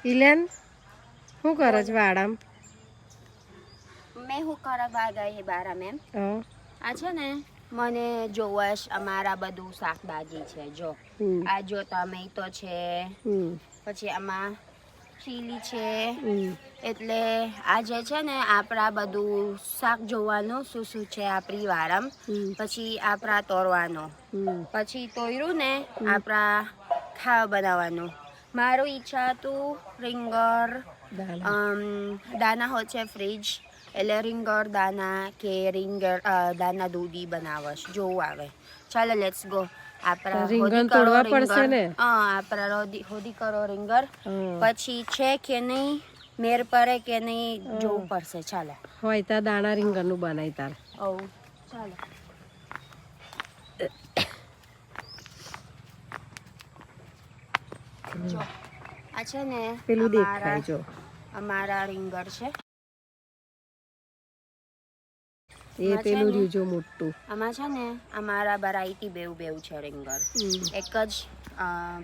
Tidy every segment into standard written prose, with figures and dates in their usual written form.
ઇલેન શું કરે છે વાડામ? મેં હું કરવા ગઈ બારા મેમ આ છે ને મને જોવશ અમારા બધું શાકભાજી છે જો આ જો ટમેટો છે પછી આમાં ચીલી છે એટલે આ જે છે ને આપણા બધું શાક જોવાનું શું શું છે આપણી વારમ પછી આપણા તોરવાનું પછી તોર્યું ને આપણા ખાવા બનાવવાનું મારું ઈચ્છા હતું રીંગણ દાના હોય છે ફ્રીજ એટલે રીંગણ દાના કે રીંગણ દાના દૂધી બનાવશ જોવું આવે ચાલો લેટ્સ ગો આપણા રીંગણ તોડવા પડશે ને આપણા હોદી કરો રીંગણ પછી છે કે નહીં મેર પડે કે નહીં જોવું પડશે ચાલો હોય ત્યાં દાણા રીંગણનું બનાવી તાર ચાલો જો આ છે ને પેલું દેખાય જો અમારા રીંગણ છે એ પેલું રીજો મોટું આમાં છે ને અમારા વેરાયટી બેવ છે રીંગણ એક જ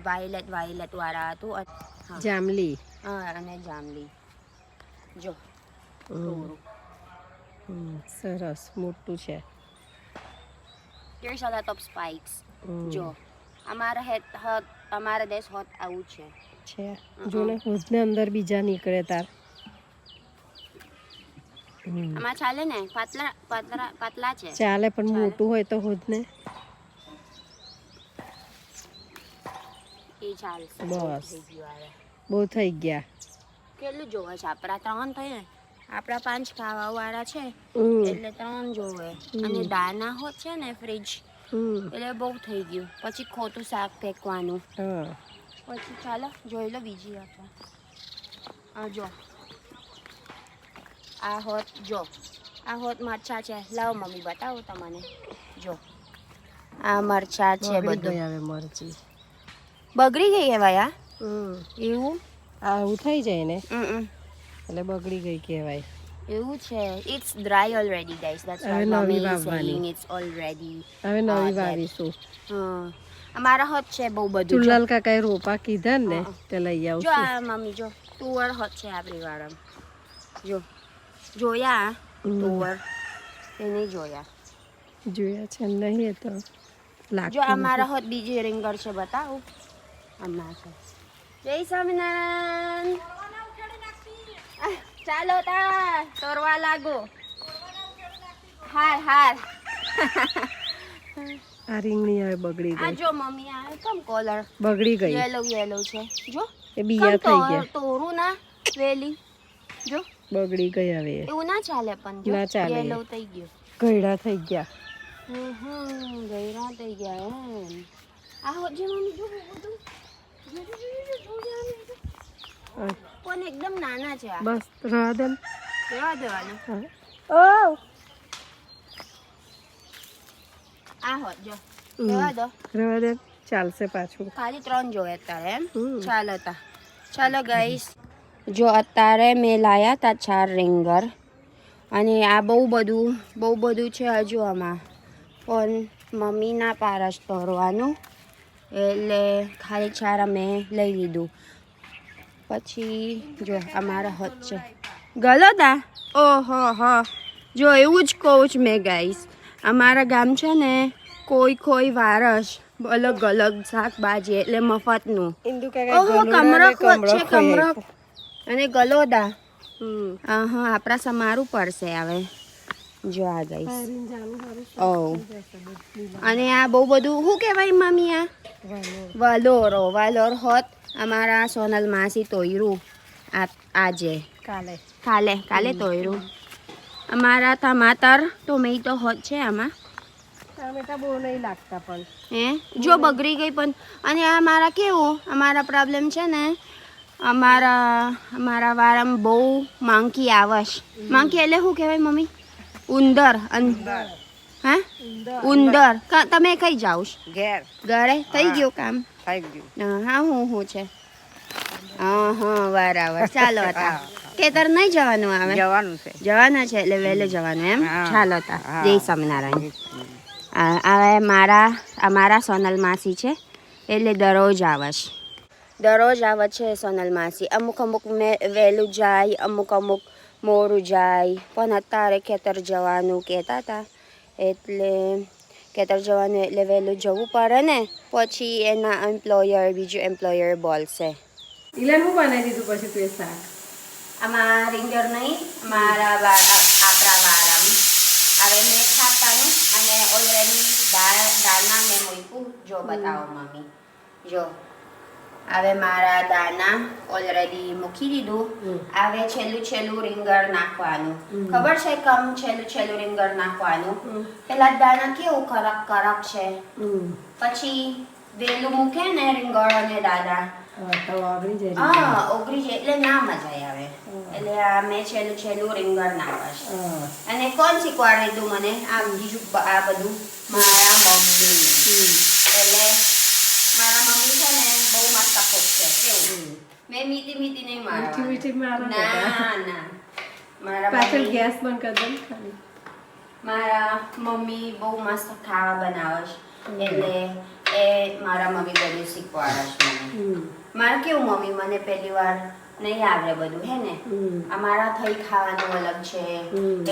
વાયલેટ વાળા હતું જાંબલી અને જાંબલી જો સરસ મોટું છે Here's a lot of spikes જો અમારા દેશ હોત આવું છે જો ને હોદને અંદર બીજા નીકળે તાર આમાં ચાલે ને પાતલા છે ચાલે પણ મોટું હોય તો હોદને એ ચાલશે બસ બહુ થઈ ગયા કેટલું જોવે છે આપણા 3 થઈ ને આપણા 5 ખાવા વાળા છે એટલે 3 જોવે અને દાના હોત છે ને ફ્રીજ એટલે બહુ થઈ ગયું પછી ખોટું શાક ફેંકવાનું પછી ચાલો જોઈ લો બીજી આપણે જો આ હોત મરચા છે લાવ મમ્મી બતાવો તમને જો આ મરચા છે બધું હવે મરચી બગડી ગઈ કહેવાય એવું આવું થઈ જાય ને એટલે બગડી ગઈ કહેવાય એવું છે it's dry already guys that's હવે નવી વાવવાની ઇટ્સ ઓલરેડી હવે નવી વાવીશું અમારા હોત છે બહુ બધું ચુલ્લાલ કાકાએ રોપા કીધા ને તે લઈ આવશું જો આ મમ્મી જો તુવર હોત છે આપણી વાળામાં જો જોયા તુવર એ નહીં જોયા છે નહીં એ તો જો અમારા હોત બીજી રીંગણ છે બતાવું અમારા છે જય સ્વામિનારાયણ ચાલો તા તોરવા લાગો હાર આ રીંગણી હવે બગડી આ ગઈ જો મમ્મી આ કેમ કોલર બગડી ગઈ યેલો છે જો એ બીયા થઈ ગયા તોરું ના વેલી જો બગડી ગઈ હવે એવું ના ચાલે પણ જો ના ચાલે યેલો થઈ ગયો ગયડા થઈ ગયા ગયડા થઈ ગયા આ હો જે મમ્મી જો બધું કોણ એકદમ નાના છે બસ રહેવા દે રહેવા દેવાના આ હોત જો રહેવા દે ચાલશે પાછું ખાલી 3 જોવે અત્યારે એમ ચાલો ગાઈસ જો અત્યારે મેં લાયા તા 4 રીંગણ અને આ બહુ બધું છે હજુ આમાં પણ મમ્મી ના પારસ તોરવાનું એટલે ખાલી 4 અમે લઈ લીધું પછી જો અમારા હોત છે ગલદા ઓહો જો એવું જ કહું છું મેં ગાઈસ અમારા ગામ છે ને કોઈ વારસ અલગ શાકભાજી એટલે મફતનું કમરક છે કમરક અને ગલોદા આપણા સમારું પડશે હવે જો આ ગાઈસ અને આ બહુ બધું શું કહેવાય મમ્મી આ વાલોર હોત અમારા સોનલ માસી તોયરું આજે કાલે તોયરું અમારા ટોમેટો હોત છે આમાં ટામેટા બહુ નહીં લાગતા પણ જો બગડી ગઈ પણ અને અમારા કેવું અમારા પ્રોબ્લેમ છે ને અમારા વારામાં બહુ માંકી આવશ માંકી એટલે શું કહેવાય મમ્મી ઉંદર ઉંદર તમે કઈ જાઓ ઘરે થઈ ગયું કામ હા હું છે બરાબર ચાલો હતા ખેતર નહીં જવાનું આવે જવાનું છે એટલે વહેલે જવાનું એમ ચાલો હતા જય સ્વામિનારાયણ હવે અમારા સોનલ માસી છે એટલે દરરોજ આવશ દરરોજ આવે છે સોનલ માસી. અમુક અમુક વહેલું જાય, અમુક અમુક મોડું જાય. પણ અત્યારે ખેતર જવાનું કહેતા હતા, એટલે ખેતર જવાનું એટલે વહેલું જવું પડે ને, પછી એના બીજું એમ્પ્લોયર બોલશે. ઇલાન હું બનાવી દીધું પછી તું એ શાક? આમાં રીંગણ નહીં, આપણા વારામ હવે મેં ખાતાનું અને ઓલરેડી દાના મેં મૂક્યું. જો બતાવો મમ્મી, જો હવે મારા દાના ઓલરેડી મૂકી દીધું. હવે છેલ્લું રીંગણ નાખવાનું. ખબર છે છેલ્લું રીંગણ નાખવાનું? પેલા દાના કેવું કરક છે, પછી વેલું મૂકે ને રીંગણ અને દાદા ઓગળી જાય એટલે ના મજા આવે. એટલે આ મેં છેલ્લું રીંગણ નાખવાશ. અને કોણ શીખવાડી દીધું મને આ બધું? મારા મમ્મી. એટલે મારા મમ્મી છે ને બહુ મસ્ત કોક છે. કેવું મેં મીઠી નહીં મારવા. ના મારા ગેસ બંધ કરી દે. મારા મમ્મી બહુ મસ્ત ખાવા બનાવે છે, એટલે એ મારા મમ્મી બધું શીખવાડે છે મને. મારે કેવું મમ્મી મને પહેલી વાર નહીં આવડે બધું, હે ને? અમારા થઈ ખાવાનું અલગ છે,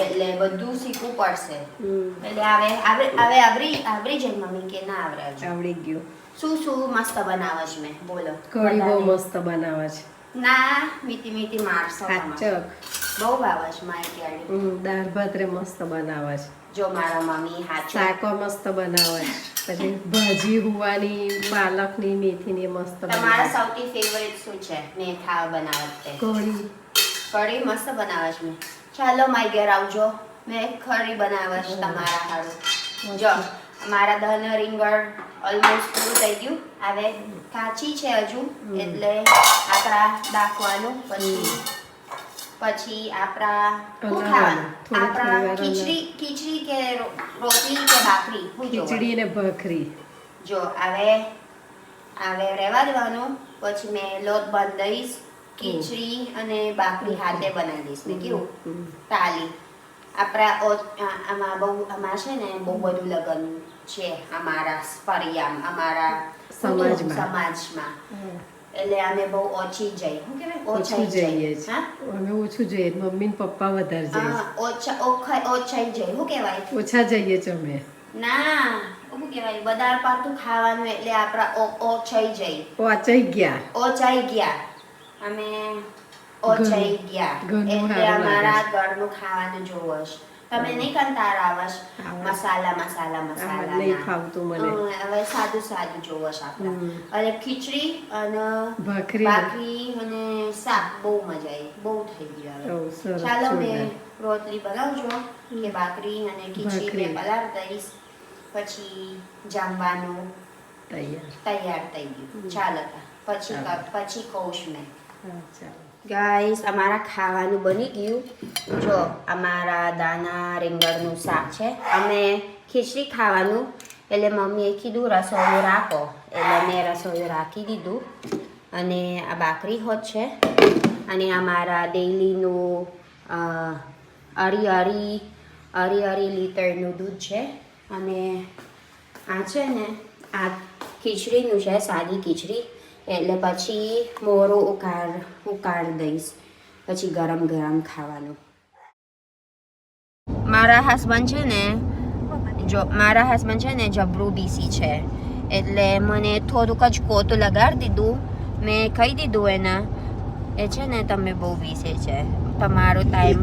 એટલે બધું શીખવું પડશે. એટલે હવે આવડી જાય મમ્મી કે ના આવડી ગયું. શું મસ્ત બનાવે છે મેં? બોલો. કઢી બહુ મસ્ત બનાવે છે. ના મીઠી મારસો બહુ ભાવે છે મારી કેળી. દાળ ભાત રે મસ્ત બનાવે છે. જો મારા મમ્મી શાકો મસ્ત બનાવે છે. પછી ભાજી હુવાની, પાલકની, મેથીની મસ્ત. તમારા સૌથી ફેવરેટ શું છે મેં ખાવા બનાવત? કઢી મસ્ત બનાવે છે મેં. ચાલો મારી ઘેર આવજો, મેં કઢી બનાવે છે તમારા હારું. જો મારા દહન રીંગણ ઓલમોસ્ટ પૂરું થઈ ગયું. હવે કાચી છે હજુ, એટલે આપણા નાખવાનું. પછી આપણા શું ખાવાનું? આપણા ખીચડી કે રોટલી કે ભાખરી? ખીચડી ને ભાખરી. જો હવે રહેવા દેવાનું. પછી મેં લોટ બાંધીશ, ખીચડી અને ભાખરી હાથે બનાવી દઈશ. મેં કેવું તાલી આમાં છે ને બહુ બધું લગન છે અમારા ફરિયામ, અમારા સમાજમાં. એટલે અમે બહુ ઓછી જઈએ. શું કહેવાય? ઓછું જઈએ છીએ. અમે ઓછું જઈએ, મમ્મી ને પપ્પા વધારે જાય. ઓછા જઈએ. શું કહેવાય? ઓછા જઈએ છે અમે. ના, શું કહેવાય? વધારે પડતું ખાવાનું એટલે આપણા ઓછાઈ જઈએ. ઓચાઈ ગયા. અમે ઓચાઈ ગયા એટલે અમારા ઘરનું ખાવાનું જોવો છે. તમે નહીં કંટાળ આવશ મસાલા નહીં ખાવતું મને. હવે સાદું જોવો છે આપણે. અને ખીચડી અને ભાખરી અને શાક બહુ મજા આવી. બહુ થઈ ગયું. ચાલો મેં રોટલી બનાવજો કે ભાખરી અને ખીચડી મેં પલાળ દઈશ. પછી જમવાનું તૈયાર થઈ ગયું. ચાલો પછી કહું છું મેં. ગાઈસ અમારા ખાવાનું બની ગયું. જો અમારા દાના રીંગણનું શાક છે. અમે ખીચડી ખાવાનું એટલે મમ્મીએ કીધું રસોઈ રાખો, એટલે મેં રસોઈ રાખી દીધું. અને આ ભાખરી હોત છે, અને અમારા ડેઈલીનું અરી લીટરનું દૂધ છે. અને આ છે ને આ ખીચડીનું છે, સાદી ખીચડી. એટલે પછી મોરું ઉકાળી દઈશ, પછી ગરમ ખાવાનું. મારા હસબન્ડ છે ને જબરું બીસી છે, એટલે મને થોડુંક જ કોતું લગાડી દીધું. મેં કહી દીધું એને, એ છે ને તમે બહુ બીસે છે, તમારો ટાઈમ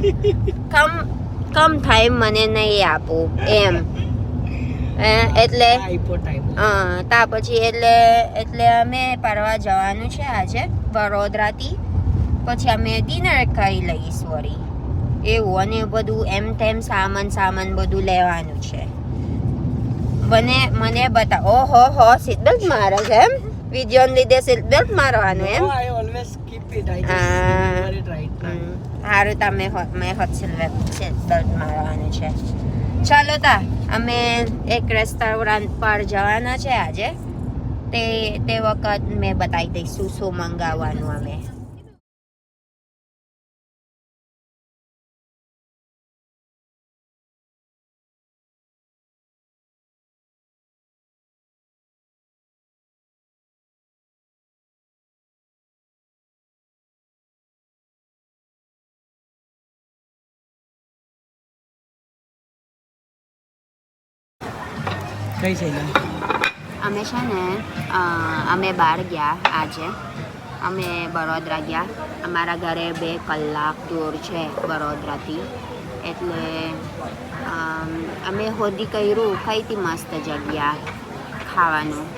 કમ ટાઈમ મને નહીં આપો એમ. એટલે તા પછી એટલે અમે ફરવા જવાનું છે આજે વડોદરાથી. પછી અમે ડિનર ખાઈ લઈશ વળી એવું. અને બધું એમ તેમ સામાન બધું લેવાનું છે. મને બતાવો. ઓહો સીટ બેલ્ટ મારે છે એમ? વિડીયો લીધે સીટ બેલ્ટ મારવાનું એમ? સારું તમે મેં સીટ બેલ્ટ મારવાનું છે. ચાલો અમે એક રેસ્ટોરન્ટ પર જવાના છે આજે. તે વખત મેં બતાવી દઈશું શું મંગાવવાનું અમે. કઈ શૈલા? અમે છે ને અમે બહાર ગયા આજે. અમે બરોડા ગયા. અમારા ઘરે 2 કલાક દૂર છે બરોડાથી. એટલે અમે હોદી કર્યું કઈ હતી મસ્ત જગ્યા ખાવાનું.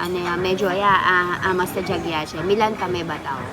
અને અમે જોયા આ મસ્ત જગ્યા છે. મિલન તમે બતાવો.